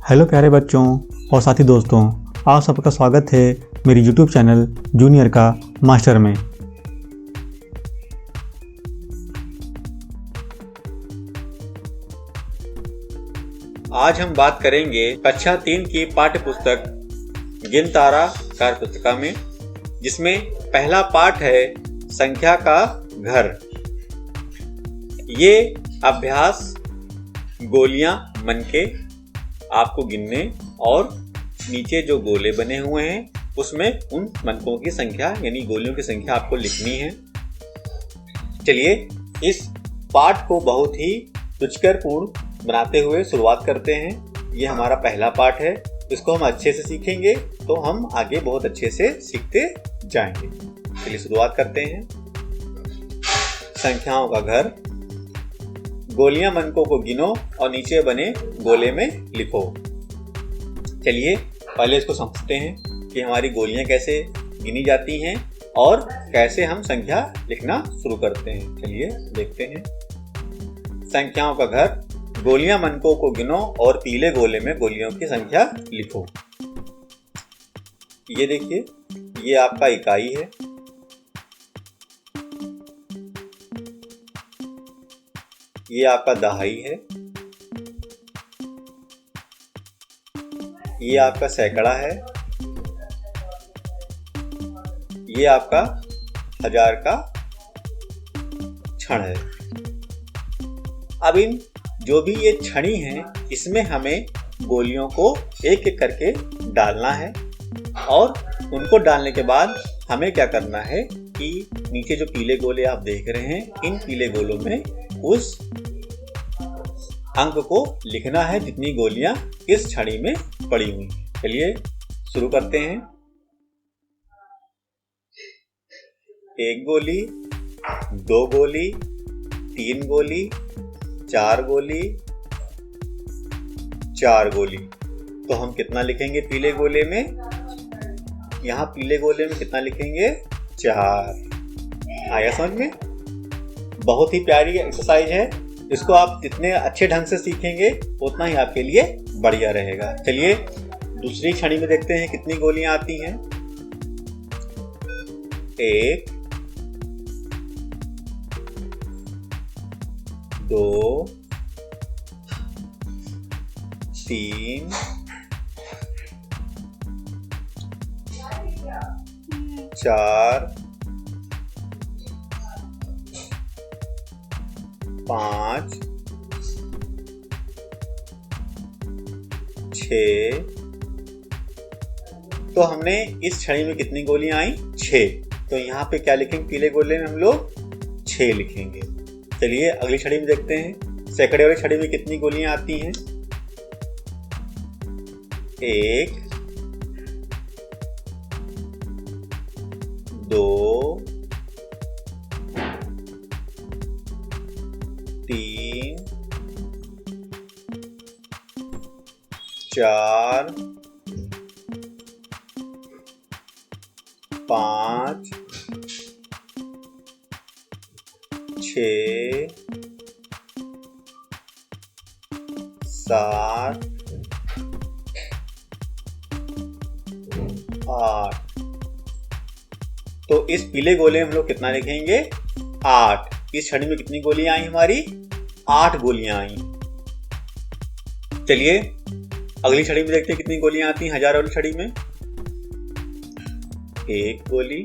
Hello प्यारे बच्चों और साथी दोस्तों, आप सबका स्वागत है मेरी यूट्यूब चैनल जूनियर का मास्टर में। आज हम बात करेंगे कक्षा 3 की पाठ्य पुस्तक गिन तारा कार्य पुस्तिका में, जिसमें पहला पाठ है संख्या का घर। ये अभ्यास गोलियां मन के आपको गिनने और नीचे जो गोले बने हुए हैं उसमें उन मनकों की संख्या यानी गोलियों की संख्या आपको लिखनी है। चलिए इस पाठ को बहुत ही रुचिकरपूर्ण बनाते हुए शुरुआत करते हैं। ये हमारा पहला पाठ है, इसको हम अच्छे से सीखेंगे तो हम आगे बहुत अच्छे से सीखते जाएंगे। चलिए शुरुआत करते हैं। संख्याओं का घर। गोलियां मनकों को गिनो और नीचे बने गोले में लिखो। चलिए पहले इसको समझते हैं कि हमारी गोलियां कैसे गिनी जाती हैं और कैसे हम संख्या लिखना शुरू करते हैं। चलिए देखते हैं। संख्याओं का घर। गोलियां मनकों को गिनो और पीले गोले में गोलियों की संख्या लिखो। ये देखिए, ये आपका इकाई है। ये आपका दहाई है। ये आपका सैकड़ा है। ये आपका हजार का क्षण है। अब इन जो भी ये छड़ी हैं, इसमें हमें गोलियों को एक एक करके डालना है और उनको डालने के बाद हमें क्या करना है कि नीचे जो पीले गोले आप देख रहे हैं, इन पीले गोलों में उस अंक को लिखना है जितनी गोलियां इस छड़ी में पड़ी हुई। चलिए शुरू करते हैं। 1 गोली, 2 गोली, 3 गोली, 4 गोली, 4 गोली। तो हम कितना लिखेंगे पीले गोले में? यहाँ पीले गोले में कितना लिखेंगे? 4। आया समझ में? बहुत ही प्यारी एक्सरसाइज है। इसको आप जितने अच्छे ढंग से सीखेंगे उतना ही आपके लिए बढ़िया रहेगा। चलिए दूसरी छड़ी में देखते हैं कितनी गोलियां आती हैं। 1, 2, 3, 4, 5, 6। तो हमने इस छड़ी में कितनी गोलियां आई? 6। तो यहाँ पे क्या लिखेंगे? पीले गोले में हम लोग 6 लिखेंगे। चलिए अगली छड़ी में देखते हैं। सैकड़े वाली छड़ी में कितनी गोलियां आती हैं? 1, 2, 3, 4, 5, 6, 7, 8। तो इस पीले गोले में हम लोग कितना लिखेंगे? 8। इस छड़ी में कितनी गोलियां आई हमारी? 8 गोलियां आई। चलिए अगली छड़ी में देखते हैं कितनी गोलियां आती हैं। हजार वाली छड़ी में 1 गोली,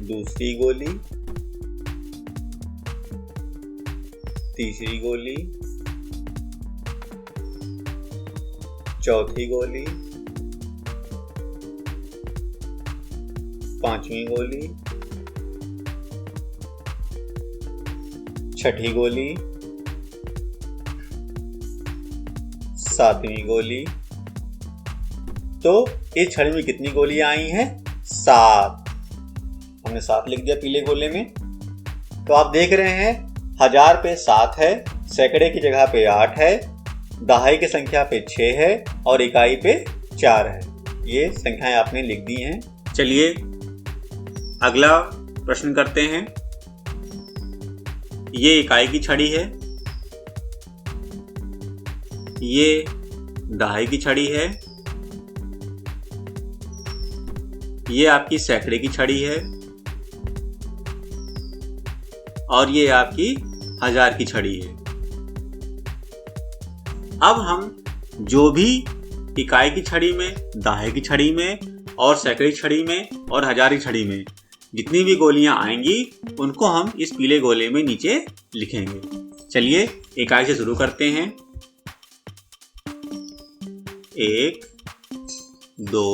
दूसरी गोली, तीसरी गोली, चौथी गोली, 5वीं गोली, 6ठी गोली, 7वीं गोली। तो इस छड़ी में कितनी गोलियां आई हैं? 7। हमने 7 लिख दिया पीले गोले में। तो आप देख रहे हैं 1000 पे 7 है, सैकड़े की जगह पे 8 है, दहाई की संख्या पे 6 है और इकाई पे 4 है। ये संख्याएं आपने लिख दी हैं। चलिए अगला प्रश्न करते हैं। ये इकाई की छड़ी है ये दहाई की छड़ी है, ये आपकी सैकड़े की छड़ी है और ये आपकी 1000 की छड़ी है। अब हम जो भी इकाई की छड़ी में, दहाई की छड़ी में और सैकड़े की छड़ी में और 1000 की छड़ी में जितनी भी गोलियां आएंगी उनको हम इस पीले गोले में नीचे लिखेंगे। चलिए इकाई से शुरू करते हैं। 1 2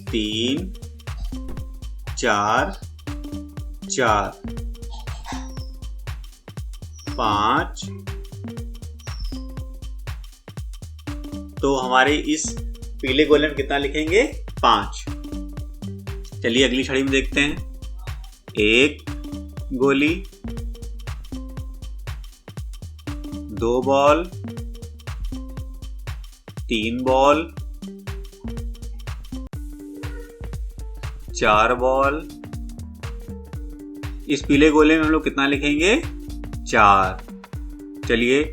3 4 4 5। तो हमारे इस पीले गोले में कितना लिखेंगे? 5। चलिए अगली छड़ी में देखते हैं। 1 गोली, 2 बॉल, 3 बॉल, 4 बॉल। इस पीले गोले में हम लोग कितना लिखेंगे? 4। चलिए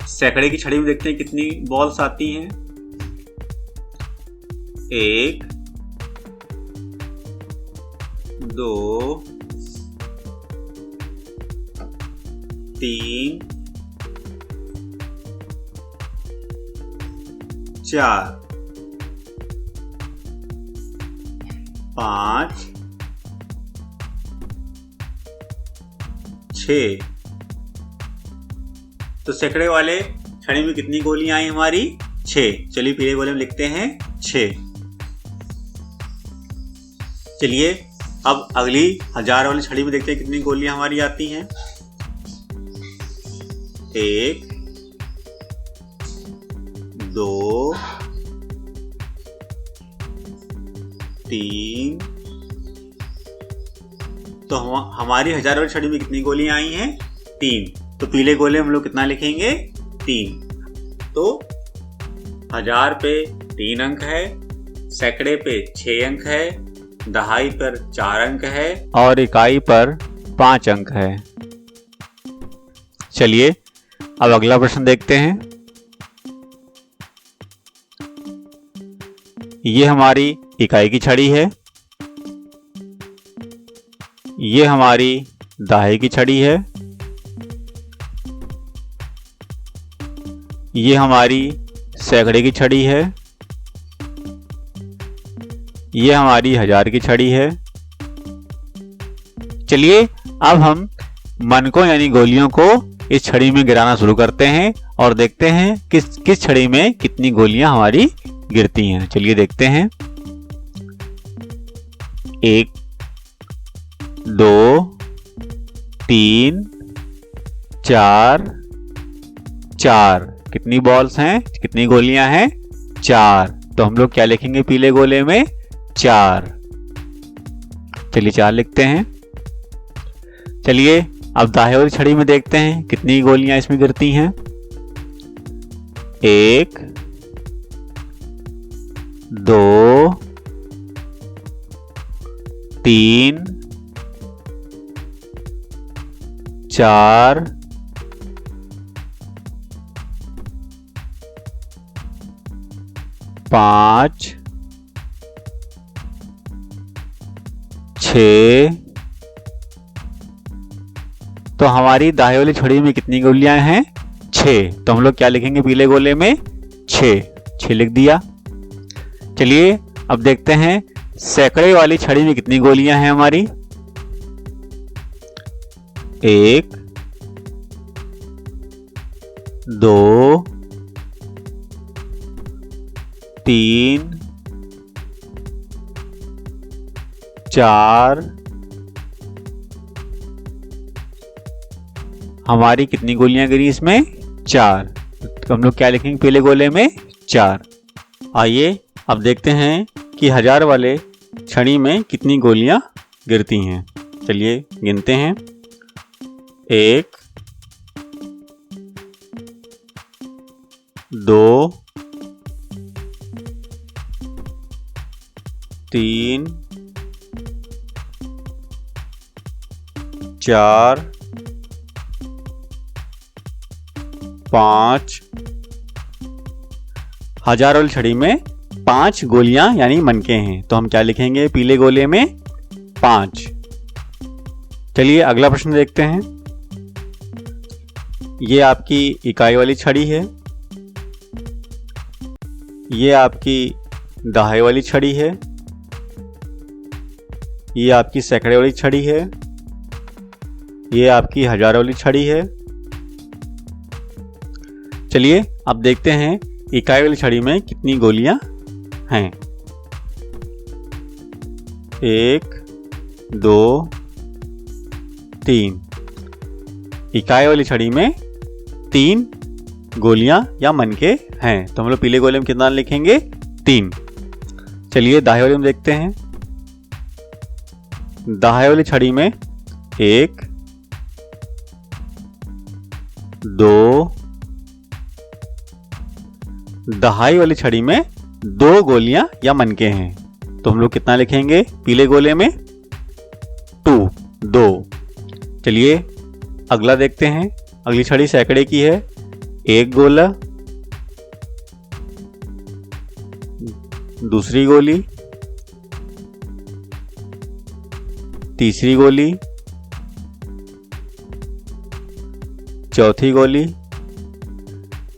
सैकड़े की छड़ी में देखते हैं कितनी बॉल्स आती हैं। 1 2 3 4 5 6। तो सैकड़े वाले छड़ी में कितनी गोलियां आई हमारी? 6। चलिए पीले गोले में लिखते हैं 6। चलिए अब अगली 1000 वाली छड़ी में देखते हैं कितनी गोलियां हमारी आती हैं। 1 2 3। तो हमारी 1000 वाली छड़ी में कितनी गोलियां आई हैं? 3। तो पीले गोले में हम लोग कितना लिखेंगे? 3। तो 1000 पे 3 अंक है, सैकड़े पे 6 अंक है, दहाई पर 4 अंक है और इकाई पर 5 अंक है। चलिए अब अगला प्रश्न देखते हैं। ये हमारी इकाई की छड़ी है, ये हमारी दहाई की छड़ी है, ये हमारी सैकड़े की छड़ी है, ये हमारी 1000 की छड़ी है। चलिए अब हम मनकों यानी गोलियों को इस छड़ी में गिराना शुरू करते हैं और देखते हैं किस छड़ी में कितनी गोलियां हमारी गिरती हैं। चलिए देखते हैं। 1 2 3 4 4। कितनी बॉल्स हैं? कितनी गोलियां हैं? 4। तो हम लोग क्या लिखेंगे पीले गोले में? 4। चलिए 4 लिखते हैं। चलिए अब दाएं वाली छड़ी में देखते हैं कितनी गोलियां इसमें गिरती हैं। 1 2 3 4 5 6। तो हमारी दाएं वाली छड़ी में कितनी गोलियां हैं? 6। तो हम लोग क्या लिखेंगे पीले गोले में? 6 लिख दिया। चलिए अब देखते हैं सैकड़े वाली छड़ी में कितनी गोलियां हैं हमारी। 1 2 3 4। हमारी कितनी गोलियां गिरी इसमें? 4। तो हम लोग क्या लिखेंगे पीले गोले में? 4। आइए अब देखते हैं कि 1000 वाले छड़ी में कितनी गोलियां गिरती हैं। चलिए गिनते हैं। 1 2 3 4 5 1000 वाली छड़ी में 5 गोलियां यानी मनके हैं, तो हम क्या लिखेंगे पीले गोले में 5। चलिए अगला प्रश्न देखते हैं। ये आपकी इकाई वाली छड़ी है, ये आपकी दहाई वाली छड़ी है, ये आपकी सैकड़े वाली छड़ी है, ये आपकी 1000 वाली छड़ी है। चलिए अब देखते हैं इकाई वाली छड़ी में कितनी गोलियां हैं। 1 2 3। इकाई वाली छड़ी में 3 गोलियां या मनके हैं, तो हम लोग पीले गोले में कितना लिखेंगे 3। चलिए दाएं वाले में देखते हैं। दाएं वाली छड़ी में 1 2, दहाई वाली छड़ी में 2 गोलियां या मनके हैं, तो हम लोग कितना लिखेंगे पीले गोले में 2। चलिए अगला देखते हैं। अगली छड़ी सैकड़े की है। 1 गोला, दूसरी गोली, तीसरी गोली, चौथी गोली।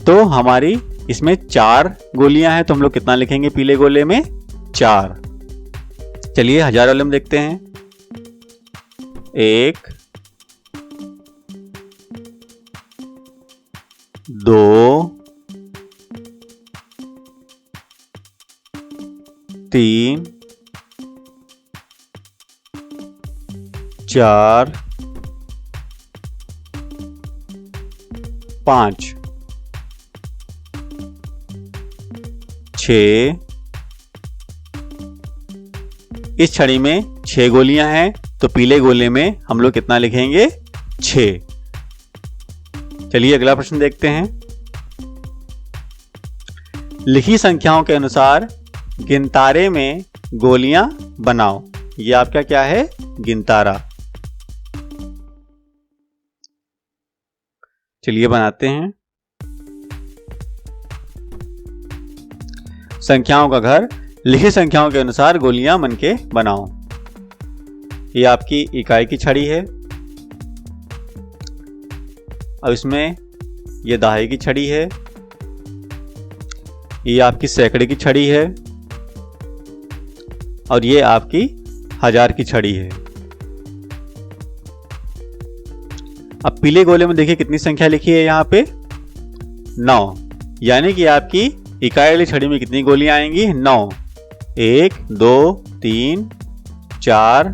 तो हमारी इसमें 4 गोलियां हैं, तो हम लोग कितना लिखेंगे पीले गोले में 4। चलिए 1000 वाले में देखते हैं। 1 2 3 4 5 6। इस छड़ी में 6 गोलियां हैं, तो पीले गोले में हम लोग कितना लिखेंगे 6। चलिए अगला प्रश्न देखते हैं। लिखी संख्याओं के अनुसार गिनतारे में गोलियां बनाओ। ये आपका क्या है गिनतारा। चलिए बनाते हैं। संख्याओं का घर, लिखी संख्याओं के अनुसार गोलियां मनके बनाओ। ये आपकी इकाई की छड़ी है। अब इसमें ये दहाई की छड़ी है, ये आपकी सैकड़े की छड़ी है, और ये आपकी 1000 की छड़ी है। अब पीले गोले में देखिए कितनी संख्या लिखी है यहाँ पे 9, यानी कि आपकी इकाई वाली छड़ी में कितनी गोलियां आएंगी 9। 1 2 3 4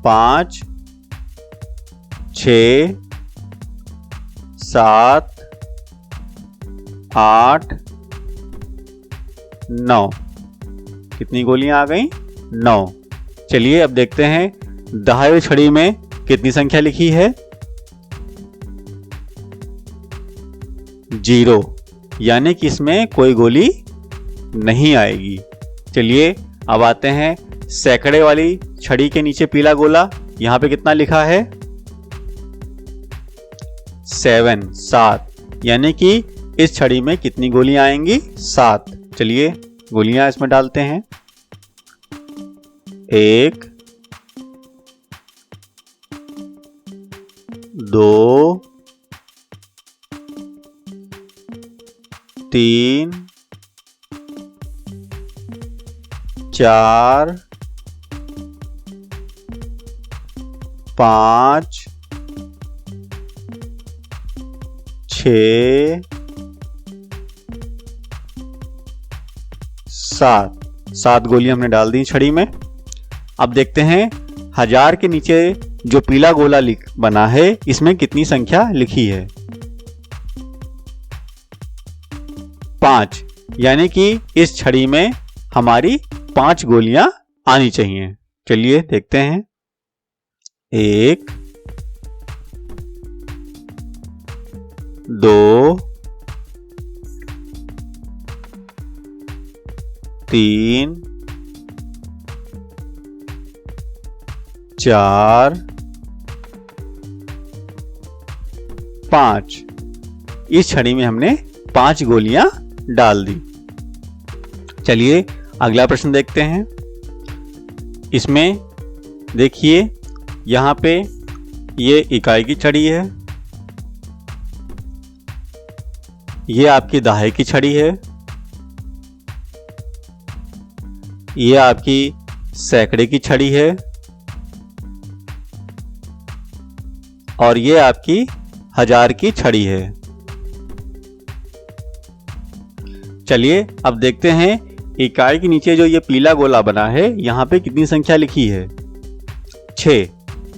5 6 7 8 9। कितनी गोलियां आ गई 9। चलिए अब देखते हैं दहाई वाली छड़ी में कितनी संख्या लिखी है 0, यानी कि इसमें कोई गोली नहीं आएगी। चलिए अब आते हैं सैकड़े वाली छड़ी के नीचे पीला गोला, यहां पे कितना लिखा है 7, यानी कि इस छड़ी में कितनी गोलियां आएंगी 7। चलिए गोलियां इसमें डालते हैं। 1 2 3 4 5 6 7 गोलियां हमने डाल दी छड़ी में। अब देखते हैं 1000 के नीचे जो पीला गोला बना है इसमें कितनी संख्या लिखी है 5, यानी कि इस छड़ी में हमारी 5 गोलियां आनी चाहिए। चलिए देखते हैं। 1 2 3 4 5। इस छड़ी में हमने 5 गोलियां डाल दी। चलिए अगला प्रश्न देखते हैं। इसमें देखिए यहाँ पे ये इकाई की छड़ी है, ये आपकी दहाई की छड़ी है, ये आपकी सैकड़े की छड़ी है और ये आपकी 1000 की छड़ी है। चलिए अब देखते हैं इकाई के नीचे जो ये पीला गोला बना है यहाँ पे कितनी संख्या लिखी है। 6,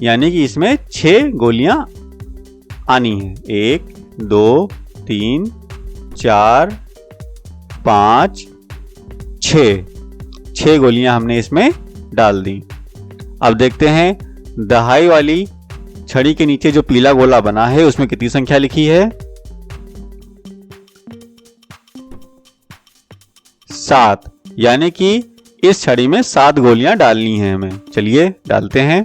यानी कि इसमें 6 गोलियां आनी है। 1 2 3 4 5 6 गोलियां हमने इसमें डाल दी। अब देखते हैं दहाई वाली छड़ी के नीचे जो पीला गोला बना है उसमें कितनी संख्या लिखी है। 7, यानी कि इस छड़ी में 7 गोलियां डालनी है हमें। चलिए डालते हैं।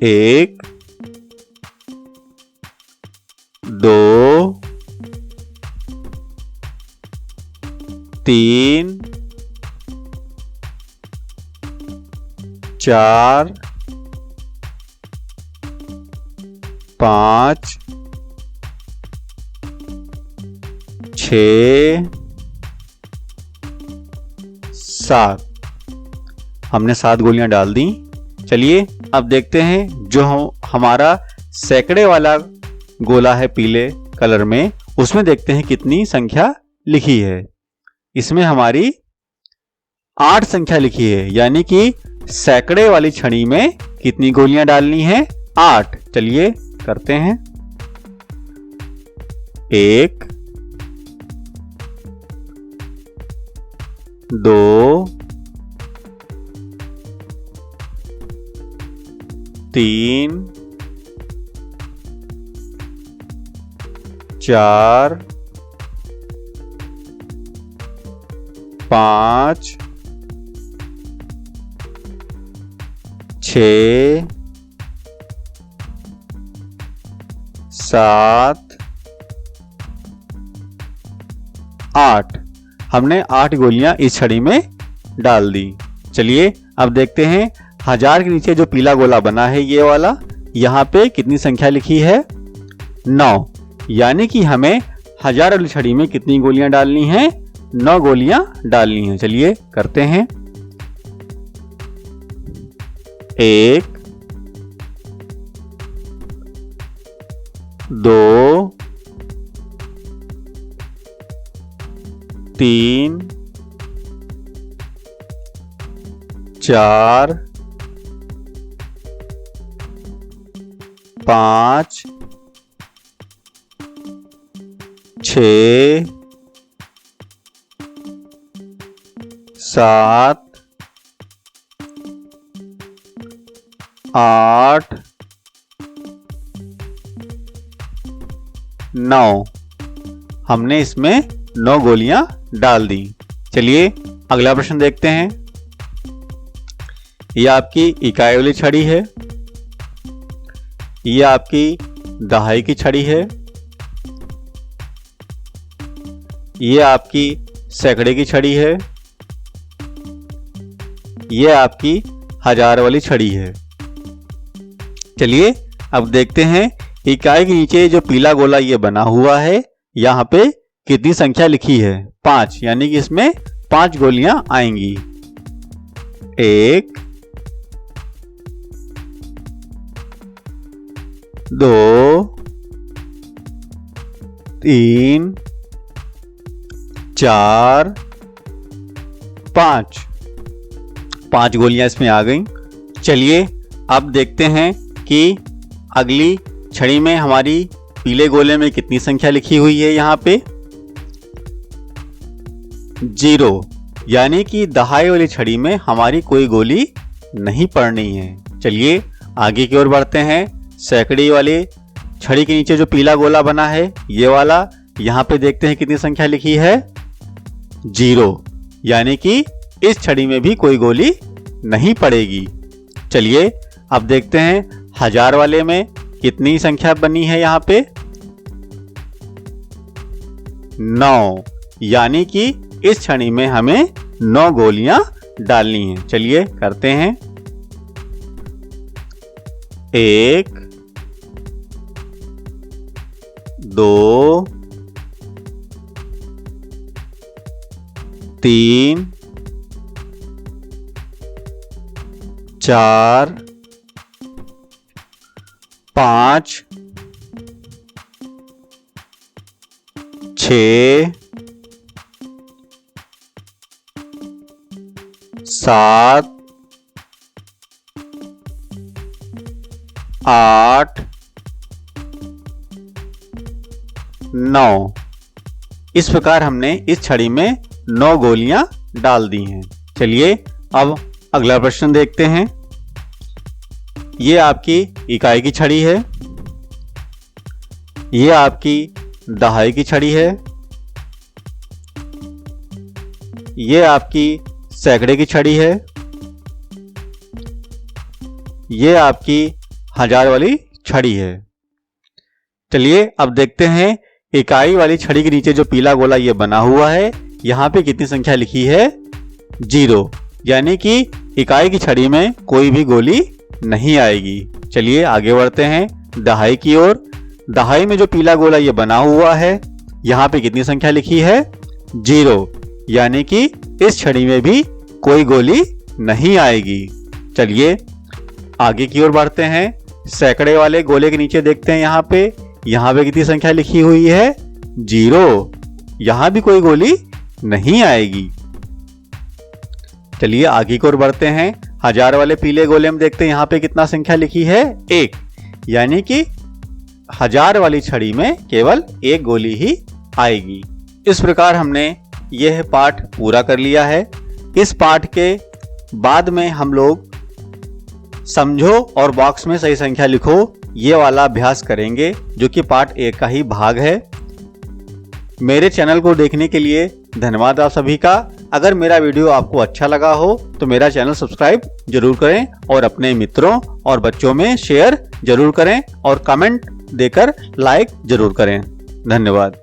1 2 3 4 5 6 7 हमने 7 गोलियां डाल दी। चलिए अब देखते हैं जो हमारा सैकड़े वाला गोला है पीले कलर में, उसमें देखते हैं कितनी संख्या लिखी है। इसमें हमारी 8 संख्या लिखी है, यानी कि सैकड़े वाली छड़ी में कितनी गोलियां डालनी है। 8। चलिए करते हैं। 1 2 3 4 5 6 7 8 हमने 8 गोलियां इस छड़ी में डाल दी। चलिए अब देखते हैं 1000 के नीचे जो पीला गोला बना है ये वाला, यहाँ पे कितनी संख्या लिखी है। 9, यानी कि हमें 1000 वाली छड़ी में कितनी गोलियां डालनी है। 9 गोलियां डालनी है। चलिए करते हैं। 1 2 3 4 5 6 7 8 9 हमने इसमें 9 गोलियां डाल दी। चलिए अगला प्रश्न देखते हैं। यह आपकी इकाई वाली छड़ी है, यह आपकी दहाई की छड़ी है, यह आपकी सैकड़े की छड़ी है, यह आपकी 1000 वाली छड़ी है। चलिए अब देखते हैं इकाई के नीचे जो पीला गोला ये बना हुआ है यहाँ पे कितनी संख्या लिखी है। 5, यानी कि इसमें 5 गोलियां आएंगी। 1 2 3 4 5 5 गोलियां इसमें आ गई। चलिए अब देखते हैं कि अगली छड़ी में हमारी पीले गोले में कितनी संख्या लिखी हुई है। यहाँ पे 0, यानी कि दहाई वाली छड़ी में हमारी कोई गोली नहीं पड़नी है। चलिए आगे की ओर बढ़ते हैं। सैकड़ी वाली छड़ी के नीचे जो पीला गोला बना है ये वाला, यहाँ पे देखते हैं कितनी संख्या लिखी है। 0, यानी कि इस छड़ी में भी कोई गोली नहीं पड़ेगी। चलिए अब देखते हैं 1000 वाले में कितनी संख्या बनी है यहाँ पे? 9, यानी कि इस छड़ी में हमें 9 गोलियां डालनी हैं। चलिए करते हैं। 1, 2, 3, 4, 5, 6, 7, 8, 9। इस प्रकार हमने इस छड़ी में 9 गोलियां डाल दी हैं। चलिए अब अगला प्रश्न देखते हैं। ये आपकी इकाई की छड़ी है, ये आपकी दहाई की छड़ी है, ये आपकी सैकड़े की छड़ी है, ये आपकी 1000 वाली छड़ी है। चलिए अब देखते हैं इकाई वाली छड़ी के नीचे जो पीला गोला ये बना हुआ है, यहाँ पे कितनी संख्या लिखी है? 0, यानी कि इकाई की छड़ी में कोई भी गोली नहीं आएगी। चलिए आगे बढ़ते हैं दहाई की ओर। दहाई में जो पीला गोला ये बना हुआ है, यहाँ पे कितनी संख्या लिखी है? 0, यानी कि इस छड़ी में भी कोई गोली नहीं आएगी। चलिए आगे की ओर बढ़ते हैं। सैकड़े वाले गोले के नीचे देखते हैं, यहाँ पे कितनी संख्या लिखी हुई है? 0, यहाँ भी कोई गोली नहीं आएगी। चलिए आगे की ओर बढ़ते हैं। 1000 वाले पीले गोले में देखते हैं, यहाँ पे कितना संख्या लिखी है? 1, यानी कि 1000 वाली छड़ी में केवल 1 गोली ही आएगी। इस प्रकार हमने यह पाठ पूरा कर लिया है। इस पाठ के बाद में हम लोग समझो और बॉक्स में सही संख्या लिखो ये वाला अभ्यास करेंगे, जो कि पार्ट 1 का ही भाग है। मेरे चैनल को देखने के लिए धन्यवाद आप सभी का। अगर मेरा वीडियो आपको अच्छा लगा हो तो मेरा चैनल सब्सक्राइब जरूर करें और अपने मित्रों और बच्चों में शेयर जरूर करें और कमेंट देकर लाइक जरूर करें। धन्यवाद।